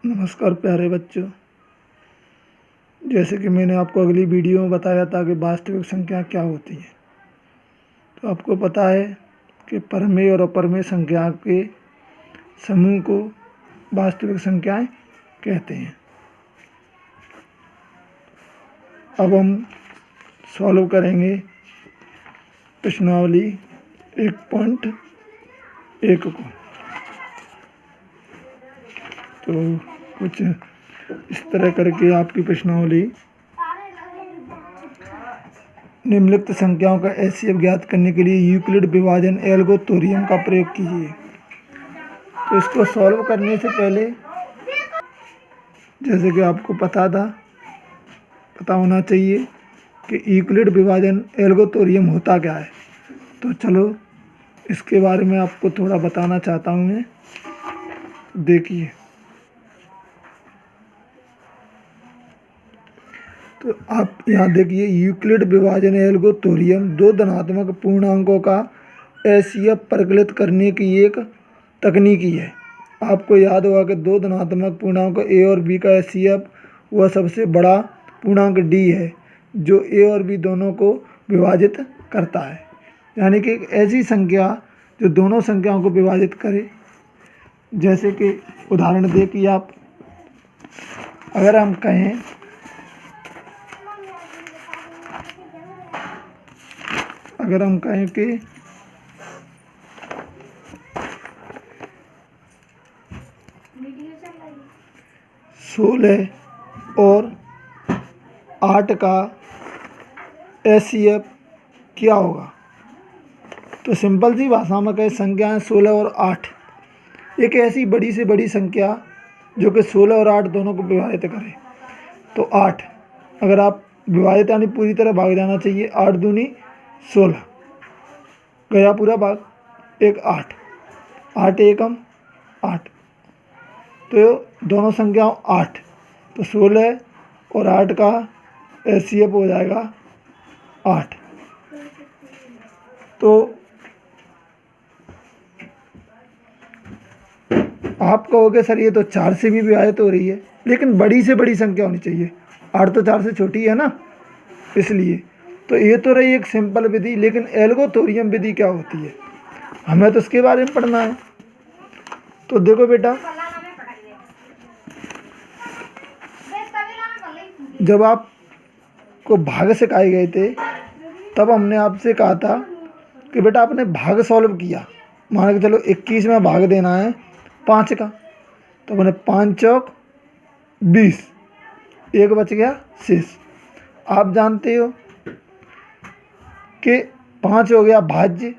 नमस्कार प्यारे बच्चों। जैसे कि मैंने आपको अगली वीडियो में बताया था कि वास्तविक संख्या क्या होती है, तो आपको पता है कि परमेय और अपरमेय संख्या के समूह को वास्तविक संख्याएं कहते हैं। अब हम सॉल्व करेंगे प्रश्नावली 1.1 को। तो कुछ इस तरह करके आपकी प्रश्नावली निम्नलिखित संख्याओं का एचसीएफ ज्ञात करने के लिए यूक्लिड विभाजन एल्गोरिथम का प्रयोग कीजिए। तो इसको सॉल्व करने से पहले जैसे कि आपको पता होना चाहिए कि यूक्लिड विभाजन एल्गोरिथम होता क्या है। तो चलो इसके बारे में आपको थोड़ा बताना चाहता हूँ मैं। देखिए, तो आप यहाँ देखिए, यूक्लिड विभाजन एल्गोरिथम दो धनात्मक पूर्णांकों का एचसीएफ परिकलित करने की एक तकनीकी है। आपको याद होगा कि दो धनात्मक पूर्णांक ए और बी का एचसीएफ वह सबसे बड़ा पूर्णांक डी है जो ए और बी दोनों को विभाजित करता है। यानी कि एक ऐसी संख्या जो दोनों संख्याओं को विभाजित करे। जैसे कि उदाहरण दे कि आप अगर हम कहें कि 16 और 8 का एचसीएफ क्या होगा, तो सिंपल सी भाषा में कहें, संख्याएं 16 और 8 एक ऐसी बड़ी से बड़ी संख्या जो कि 16 और 8 दोनों को विभाजित करे। तो 8 अगर आप विभाजित यानी पूरी तरह भाग जाना चाहिए। 8 दूनी 16 गया पूरा भाग, एक 8, 8 एकम 8, तो दोनों संख्याओं 8, तो 16 और 8 का एचसीएफ हो जाएगा 8। तो आप कहोगे सर ये तो 4 से भी विभाजित हो रही है, लेकिन बड़ी से बड़ी संख्या होनी चाहिए। 8 तो 4 से छोटी है ना, इसलिए। तो ये तो रही एक सिंपल विधि, लेकिन एल्गोरिथम विधि क्या होती है, हमें तो उसके बारे में पढ़ना है। तो देखो बेटा, जब आपको भाग सिखाए गए थे तब हमने आपसे कहा था कि बेटा आपने भाग सॉल्व किया। मान के चलो 21 में भाग देना है 5 का, तो मैंने 5 चौक 20, एक बच गया शेष। आप जानते हो कि 5 हो गया भाज्य,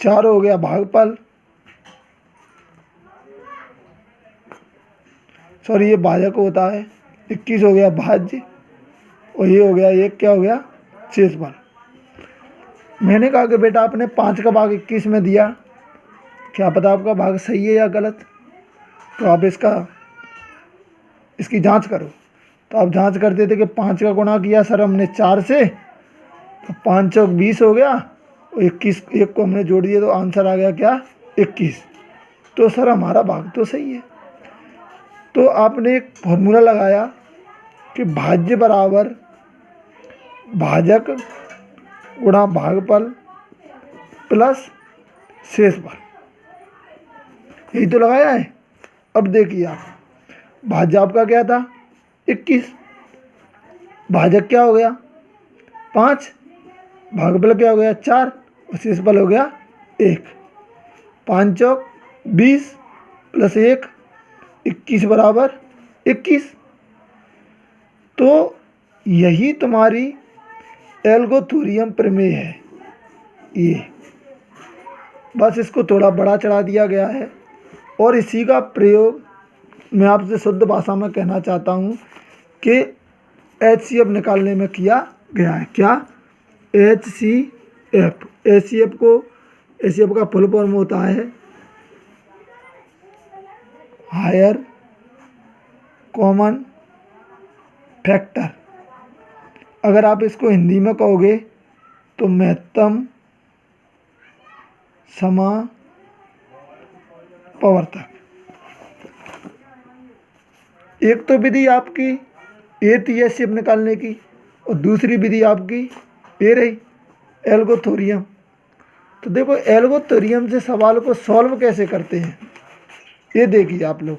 4 हो गया भागफल, सॉरी ये भाजक होता है, 21 हो गया भाज्य, और ये हो गया एक क्या हो गया शेषफल। मैंने कहा कि बेटा आपने 5 का भाग 21 में दिया, क्या पता आपका भाग सही है या गलत, तो आप इसकी जांच करो। तो आप जांच करते थे कि 5 का गुणा किया सर हमने 4 से, तो 5 चौक 20 हो गया, और 21 एक को हमने जोड़ दिया तो आंसर आ गया क्या 21। तो सर हमारा भाग तो सही है। तो आपने एक फॉर्मूला लगाया कि भाज्य बराबर भाजक गुणा भागफल प्लस शेषफल, यही तो लगाया है। अब देखिए आप, भाज्य आपका क्या था 21, भाजक क्या हो गया 5, भागफल क्या हो गया 4, और शेषफल हो गया 1। 5 चौक 20 प्लस 1 21 बराबर 21। तो यही तुम्हारी एल्गोरिथम प्रमेय है। ये बस इसको थोड़ा बड़ा चढ़ा दिया गया है, और इसी का प्रयोग मैं आपसे शुद्ध भाषा में कहना चाहता हूँ कि एचसीएफ निकालने में किया गया है। क्या एचसीएफ, एचसीएफ का फुल फॉर्म होता है हायर कॉमन फैक्टर। अगर आप इसको हिंदी में कहोगे तो महत्तम पावर तक। एक तो विधि आपकी ए थी एचसीएफ निकालने की, और दूसरी विधि आपकी ये रही एल्गोथोरियम। तो देखो एल्गोथोरियम से सवाल को सॉल्व कैसे करते हैं ये देखिए आप लोग।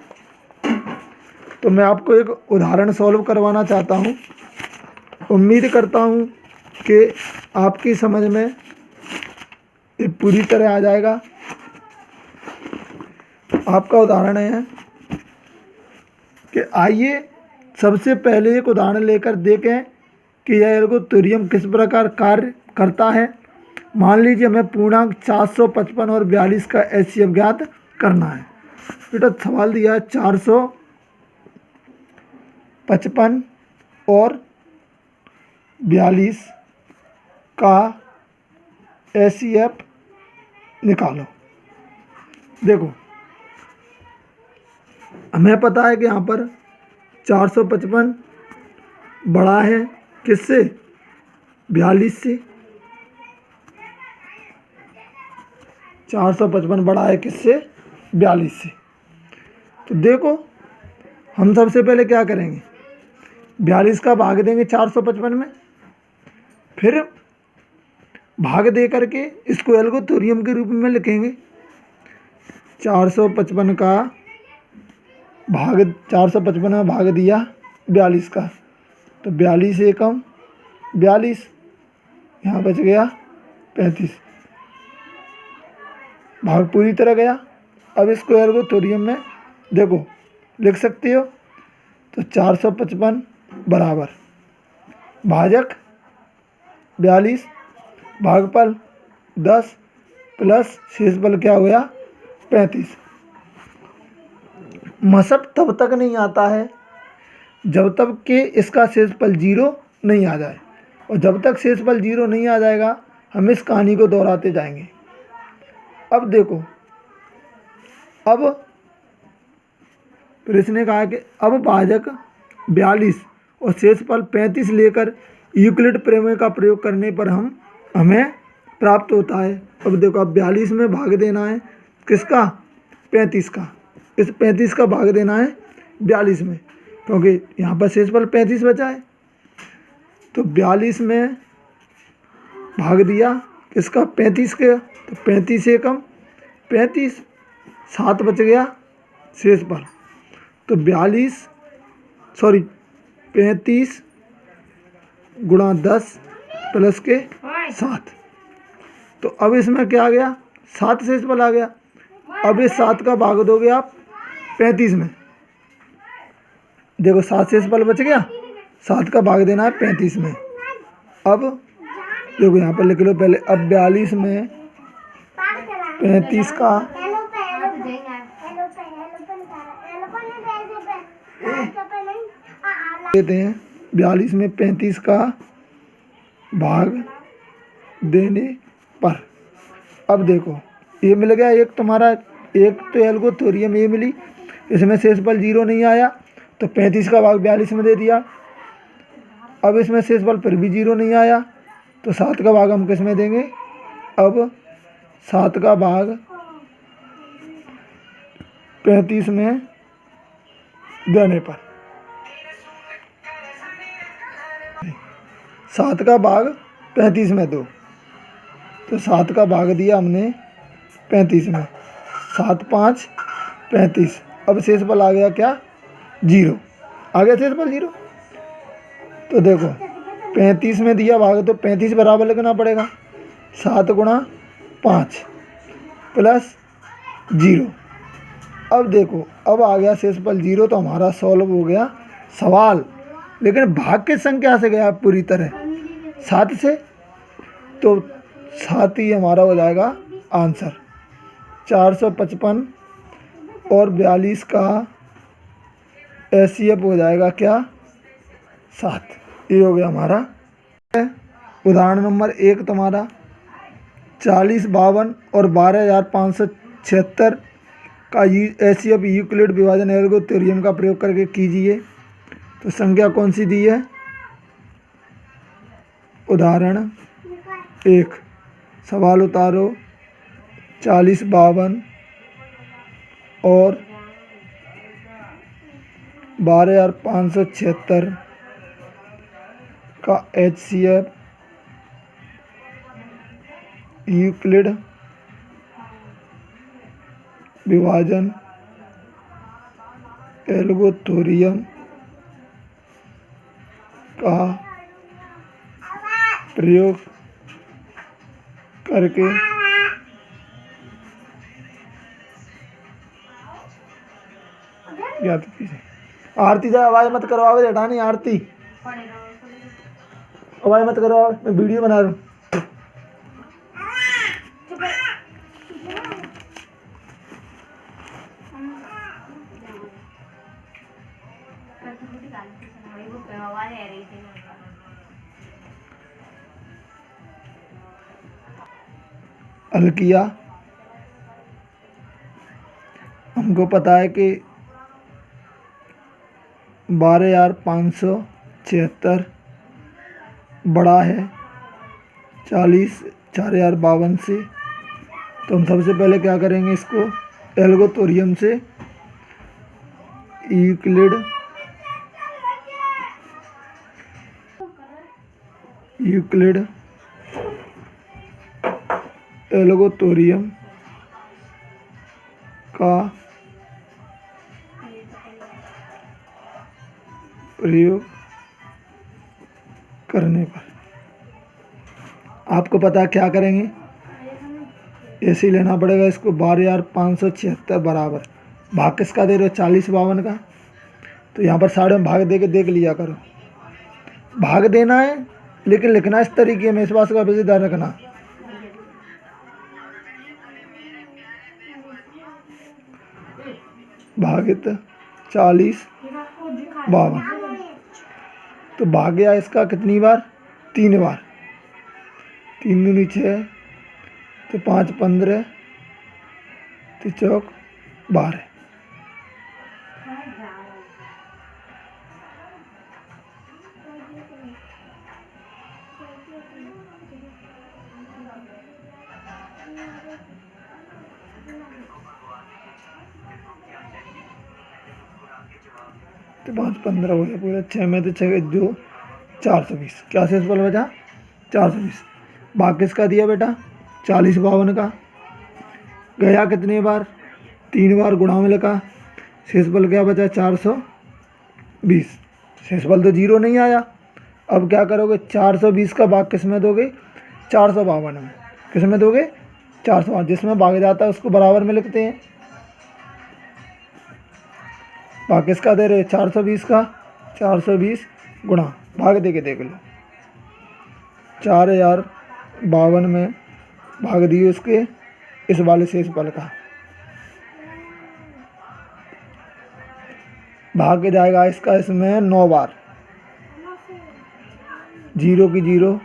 तो मैं आपको एक उदाहरण सॉल्व करवाना चाहता हूँ। उम्मीद करता हूँ कि आपकी समझ में ये पूरी तरह आ जाएगा। आपका उदाहरण है कि आइए सबसे पहले एक उदाहरण लेकर देखें कि यह एल्गोथोरियम किस प्रकार कार्य करता है। मान लीजिए हमें पूर्णांक 455 और 42 का एचसीएफ ज्ञात करना है। बेटा सवाल दिया है 455 और 42 का एचसीएफ निकालो। देखो हमें पता है कि यहाँ पर 455 बड़ा है किससे, 42 से। 455 बड़ा है किससे, 42 से। तो देखो हम सबसे पहले क्या करेंगे, 42 का भाग देंगे 455 में, फिर भाग दे करके इसको एल्गोथोरियम के रूप में लिखेंगे। 455 का भाग 455 में भाग दिया 42 का, तो 42 एकम 42, यहाँ बच गया 35, भाग पूरी तरह गया। अब इसको एल्गोथोरियम में देखो लिख सकते हो। तो 455 बराबर भाजक 42 भागफल 10 प्लस शेषफल क्या हो गया 35। मसब तब तक नहीं आता है जब तक कि इसका शेषफल 0 नहीं आ जाए, और जब तक शेषफल 0 नहीं आ जाएगा हम इस कहानी को दोहराते जाएंगे। अब देखो, अब फिर इसने कहा कि अब भाजक 42 और शेषफल 35 लेकर यूक्लिड प्रमेय का प्रयोग करने पर हमें प्राप्त होता है। अब देखो अब 42 में भाग देना है किसका, 35 का। इस 35 का भाग देना है 42 में, क्योंकि यहाँ पर शेषफल 35 बचा है। तो 42 में भाग दिया किसका, 35 के, तो 35 एकम 35, 7 बच गया शेषफल। तो 35 गुणा 10 प्लस के 7। तो अब इसमें क्या आ गया, 7 शेषफल आ गया। अब इस 7 का भाग दोगे आप 35 में, देखो 7 शेषफल बच गया, 7 का भाग देना है 35 में। अब देखो यहाँ पर लिख लो पहले, अब 42 में 35 का देते हैं, 42 में 35 का भाग देने पर। अब देखो ये मिल गया एक तुम्हारा, एक तो एल्गोथोरियम ये मिली, इसमें शेषफल 0 नहीं आया तो 35 का भाग 42 में दे दिया। अब इसमें शेषफल फिर भी 0 नहीं आया तो 7 का भाग हम किस में देंगे, अब 7 का भाग 35 में देने पर, 7 का भाग 35 में दो, तो 7 का भाग दिया हमने 35 में, 7 5 35। अब शेषफल आ गया क्या, 0 आ गया शेषफल 0। तो देखो 35 में दिया भाग तो 35 बराबर लिखना पड़ेगा, 7 गुणा 5 प्लस 0। अब देखो अब आ गया शेषफल 0, तो हमारा सॉल्व हो गया सवाल। लेकिन भाग किस संख्या से गया पूरी तरह, 7 से, तो 7 ही हमारा हो जाएगा आंसर। 455 और 42 का एचसीएफ हो जाएगा क्या, 7। ये हो गया हमारा उदाहरण नंबर 1 तुम्हारा। 40 52 और 12576 का एचसीएफ यूक्लिड विभाजन एल्गोथोरियम का प्रयोग करके कीजिए। तो संख्या कौन सी दी है, उदाहरण 1, सवाल उतारो। 40 52 और 12,576 का HCF यूक्लिड विभाजन एल्गोरिथम का प्रयोग करके ज्ञात कीजिए। आरती जाए, आवाज मत करो, आवाज हटानी। आरती आवाज मत करो, मैं वीडियो बना रहा हूँ। हल किया। हमको पता है कि 12,576 बड़ा है 40,452 से। तो हम सबसे पहले क्या करेंगे, इसको एल्गोरिथम से यूक्लिड एल्गोरिथम का प्रयोग करने पर आपको पता है क्या करेंगे, ऐसे ही लेना पड़ेगा इसको। 12,576 बराबर भाग किसका दे रहे हो, 40,52 का। तो यहाँ पर साइड में भाग दे के देख लिया करो। भाग देना है लेकिन लिखना इस तरीके में, इस बात का वैसे ध्यान रखना। भागित 40,52 तो भाग गया इसका कितनी बार, 3 बार। 3 दूनी 6, तो 5 15, तो चौक 12। तो 5 15 हो गया पूरा। 6 में तो 6 2 420। क्या शेषफल बचा, 420। भाग किसका दिया बेटा, 40,52 का। गया कितने बार, 3 बार। गुणा में लिखा, शेषफल क्या बचा, 420। शेषफल तो 0 नहीं आया। अब क्या करोगे, 420 का भाग किस में दोगे, 452 में। किस में दोगे, 452। जिसमें भाग जाता है उसको बराबर में लिखते हैं। भाग किसका दे रहे, 420 का। 420 गुणा भाग दे के देख लो, 4,052 में भाग दिए उसके इस वाले शेषफल का। भाग के जाएगा इसका इसमें 9 बार। 0 की 0,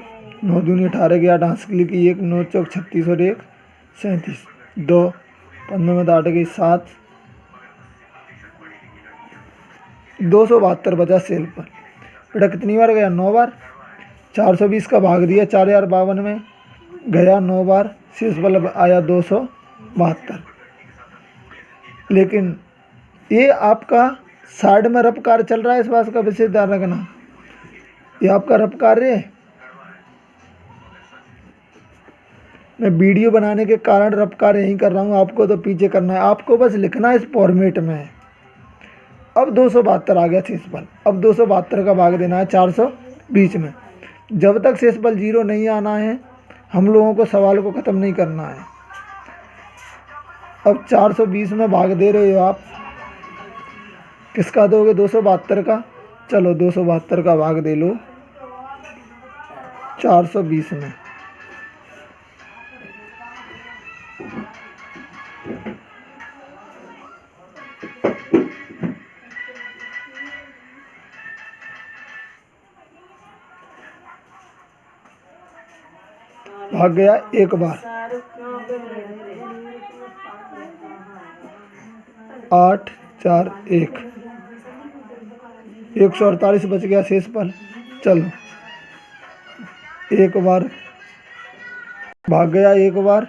9 दूनी 18 की 8, हंस की 1, 9 चौक 36 और 1 37, 2 15 में 8 की 7, 272 बचा शेषफल। बेटा कितनी बार गया, 9 बार। 420 का भाग दिया 4,052 में, गया 9 बार, शेषफल आया 272। लेकिन ये आपका साइड में रफ कार्य चल रहा है, इस बात का विशेष ध्यान रखना। ये आपका रफ कार्य है। मैं वीडियो बनाने के कारण रफ कार्य यहीं कर रहा हूँ, आपको तो पीछे करना है। आपको बस लिखना इस फॉर्मेट में है। अब 272 आ गया शेषफल। अब 272 का भाग देना है 420 में। जब तक शेषफल 0 नहीं आना है हम लोगों को सवाल को ख़त्म नहीं करना है। अब 420 में भाग दे रहे हो आप, किसका दोगे, 272 का। चलो 272 का भाग दे लो 420 में। भाग गया 1 बार, 8 4 1, 148 बच गया शेषफल। चलो 1 बार भाग गया, 1 बार,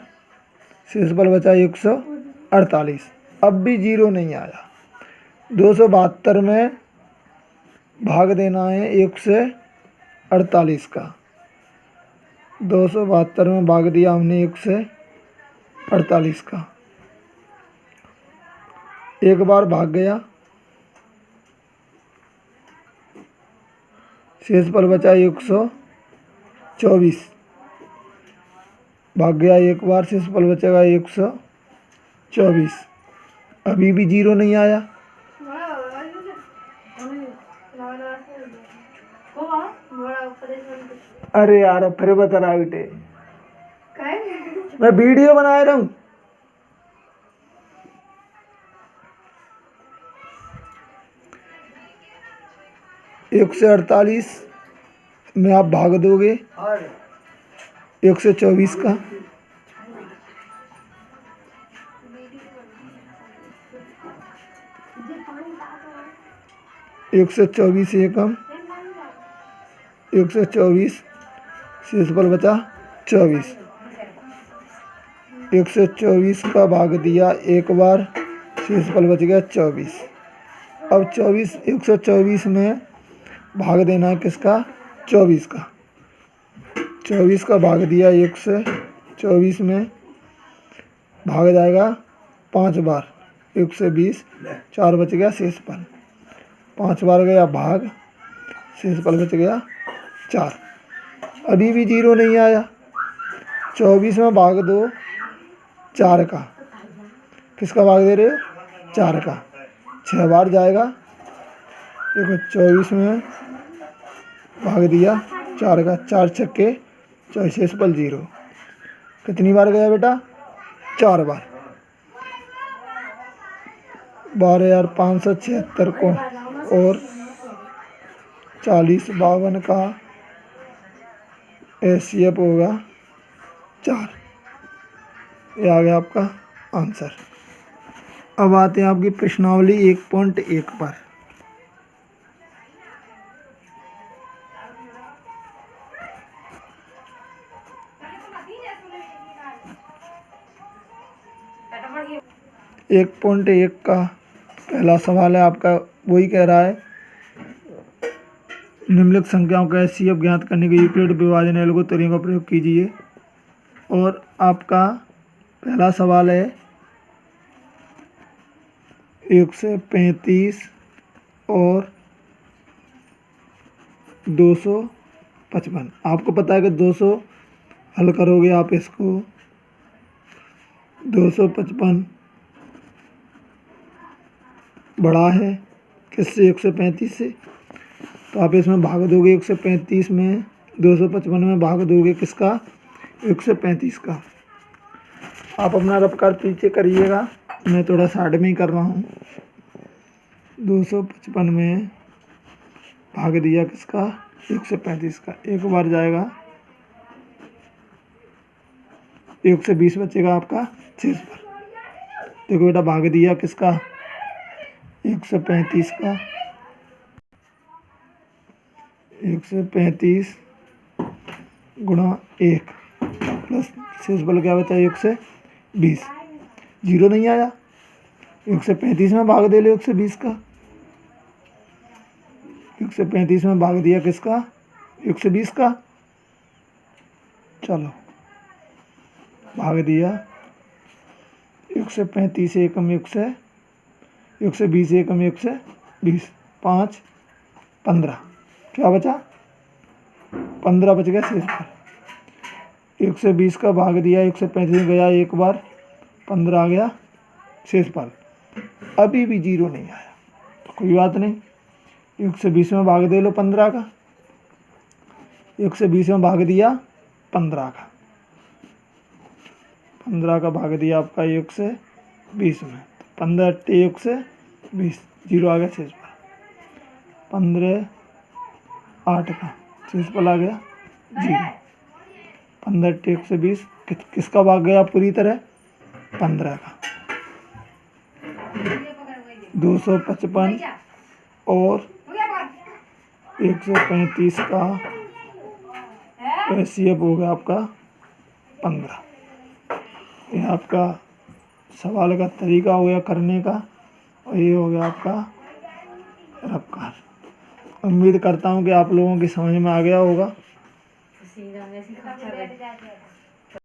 शेषफल बचा 148। अब भी जीरो नहीं आया। 272 में भाग देना है 148 का। 272 में भाग दिया हमने 148 का, एक बार भाग गया, शेष पर बचा 124, भाग गया एक बार, शेष पर बचेगा 124। अभी भी जीरो नहीं आया। अरे यार अब फिर बता रहा बेटे, मैं वीडियो बना रहा हूँ। एक से 48 में आप भाग दोगे 124 का, एक से 24 एकम 124, शेष पर बचा 24। 124 का भाग दिया एक बार, शेष पर बच गया 24। अब 124 में भाग देना है किसका? 24 का। 24 का भाग दिया 124 में, भाग जाएगा 5 बार, 120, 4 बच गया शेष पर, 5 बार गया भाग, शेष पर बच गया 4। अभी भी जीरो नहीं आया। 24 में भाग दो 4 का, किसका भाग दे रहे हो? 4 का, 6 बार जाएगा। देखो 24 में भाग दिया 4 का, 4 छक्के 4, शेष पर जीरो। कितनी बार गया बेटा? 4 बार। 12,576 को और 40 52 का एचसीएफ होगा 4। ये आ गया आपका आंसर। अब आते हैं आपकी प्रश्नावली 1.1 पर। एक 1.1 का पहला सवाल है आपका, वही कह रहा है निम्नलिखित संख्याओं का एचसीएफ ज्ञात करने के यूक्लिड विभाजन एल्गो तरीकों का प्रयोग कीजिए। और आपका पहला सवाल है 135 और 255। आपको पता है कि 200 हल करोगे आप इसको, 255 बड़ा है किससे? 135 से, तो आप इसमें भाग दोगे 135 में, 255 में भाग दोगे किसका? 135 का। आप अपना रफ्तार पीछे करिएगा, मैं थोड़ा साइड में ही कर रहा हूँ। 255 में भाग दिया किसका? 135 का, एक बार जाएगा, 120 बचेगा आपका शेष पर। देखो बेटा भाग दिया किसका? 135 का, 135 गुणा 1 प्लस शेष बल क्या बचा? 120। जीरो नहीं आया। 135 में भाग दे लो 120 का, 135 में भाग दिया किसका? 120 का। चलो भाग दिया 135 एकम 120 एकम 120, 5 15, क्या बचा? 15 बच गया शेष पर। 120 का भाग दिया 135 गया एक बार, 15 आ गया शेष पर। अभी भी जीरो नहीं आया, तो कोई बात नहीं, 120 में भाग दे लो 15 का, 120 में भाग दिया 15 का, 15 का भाग दिया आपका 120 में, 15 × 120, जीरो आ गया शेष पर। 15 8 का शेष पर आ गया जीरो। 15 × 120 किसका भाग गया पूरी तरह? 15 का। 255 और 135 का एचसीएफ हो गया आपका 15। ये आपका सवाल का तरीका हो गया करने का, और ये हो गया आपका रफ्कार। उम्मीद करता हूँ कि आप लोगों की समझ में आ गया होगा।